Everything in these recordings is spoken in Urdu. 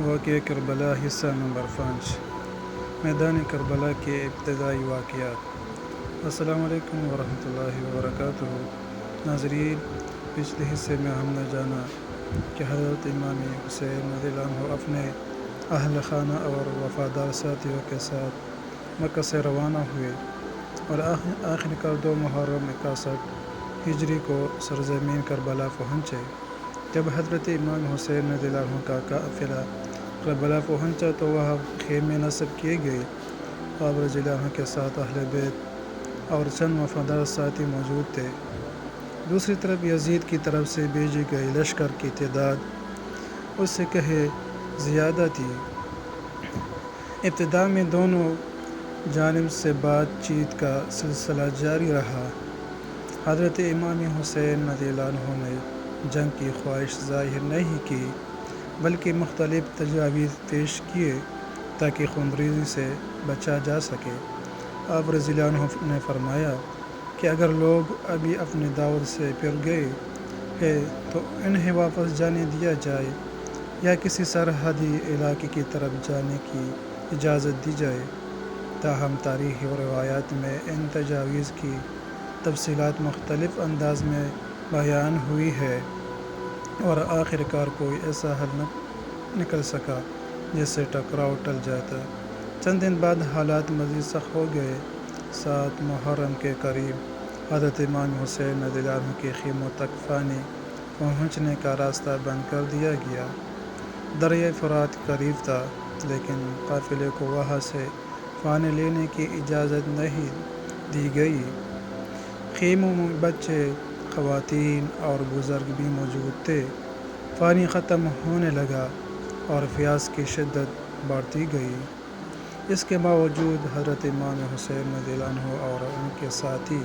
واقعہ کربلا حصہ نمبر 5 میدان کربلا کے ابتدائی واقعات۔ السلام علیکم ورحمۃ اللہ وبرکاتہ۔ ناظرین، پچھلے حصے میں ہم نے جانا کہ حضرت امام حسین رضی اللہ عنہ اپنے اہل خانہ اور وفادار ساتھیوں کے ساتھ مکہ سے روانہ ہوئے اور آخر کار 2 محرم 61 ہجری کو سرزمین کربلا پہنچے۔ جب حضرت امام حسین رضی اللہ عنہ کا قافلہ کربلا پہنچا تو وہاں خیمے نصب کیے گئے۔ آپ رضی اللہ عنہ کے ساتھ اہل بیت اور چند وفادار ساتھی موجود تھے۔ دوسری طرف یزید کی طرف سے بھیجی گئی لشکر کی تعداد اس سے کہیں زیادہ تھی۔ ابتدا میں دونوں جانب سے بات چیت کا سلسلہ جاری رہا۔ حضرت امام حسین رضی اللہ عنہ نے جنگ کی خواہش ظاہر نہیں کی بلکہ مختلف تجاویز پیش کیے تاکہ خونریزی سے بچا جا سکے۔ آپ رضی اللہ عنہ نے فرمایا کہ اگر لوگ ابھی اپنی دعوت سے پھر گئے ہیں تو انہیں واپس جانے دیا جائے یا کسی سرحدی علاقے کی طرف جانے کی اجازت دی جائے۔ تاہم تاریخ و روایات میں ان تجاویز کی تفصیلات مختلف انداز میں بیان ہوئی ہے اور آخر کار کوئی ایسا حل نہ نکل سکا جس سے ٹکراؤ ٹل جاتا۔ چند دن بعد حالات مزید سخت ہو گئے۔ 7 محرم کے قریب حضرت امام حسین رضی اللہ عنہ کے خیموں تک پانی پہنچنے کا راستہ بند کر دیا گیا۔ دریائے فرات قریب تھا لیکن قافلے کو وہاں سے پانی لینے کی اجازت نہیں دی گئی۔ خیموں میں بچے، خواتین اور بزرگ بھی موجود تھے۔ پانی ختم ہونے لگا اور پیاس کی شدت بڑھتی گئی۔ اس کے باوجود حضرت امام حسین رضی اللہ عنہ اور ان کے ساتھی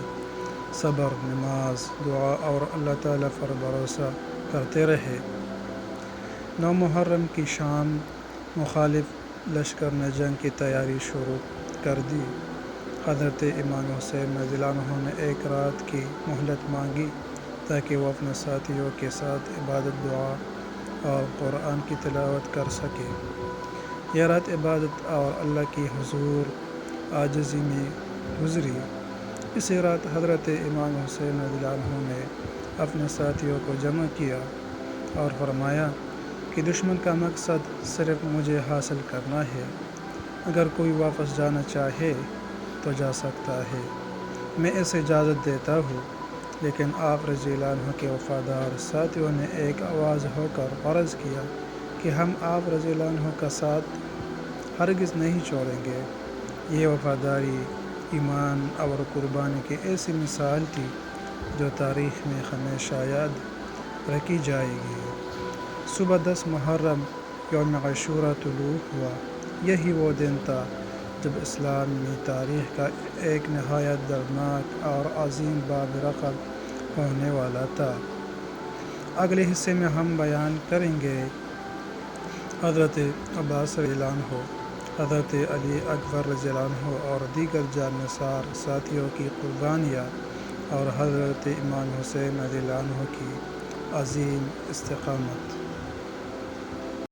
صبر، نماز، دعا اور اللہ تعالیٰ پر بھروسہ کرتے رہے۔ 9 محرم کی شام مخالف لشکر نے جنگ کی تیاری شروع کر دی۔ حضرت امام حسین رضی اللہ عنہ نے ایک رات کی مہلت مانگی تاکہ وہ اپنے ساتھیوں کے ساتھ عبادت، دعا اور قرآن کی تلاوت کر سکے۔ یہ رات عبادت اور اللہ کی حضور عاجزی میں گزری۔ اسی رات حضرت امام حسین رضی اللہ عنہ نے اپنے ساتھیوں کو جمع کیا اور فرمایا کہ دشمن کا مقصد صرف مجھے حاصل کرنا ہے۔ اگر کوئی واپس جانا چاہے تو جا سکتا ہے، میں اسے اجازت دیتا ہوں۔ لیکن آپ رضی اللہ عنہ کے وفادار ساتھیوں نے ایک آواز ہو کر عرض کیا کہ ہم آپ رضی اللہ عنہ کا ساتھ ہرگز نہیں چھوڑیں گے۔ یہ وفاداری، ایمان اور قربانی کی ایسی مثال تھی جو تاریخ میں ہمیشہ یاد رکھی جائے گی۔ صبح 10 محرم یوم عاشوراء طلوع ہوا۔ یہی وہ دن تھا جب اسلامی تاریخ کا ایک نہایت دردناک اور عظیم باب رقم ہونے والا تھا۔ اگلے حصے میں ہم بیان کریں گے حضرت عباس رضی اللہ عنہ، حضرت علی اکبر رضی اللہ عنہ اور دیگر جانثار ساتھیوں کی قربانیاں اور حضرت امام حسین رضی اللہ عنہ کی عظیم استقامت۔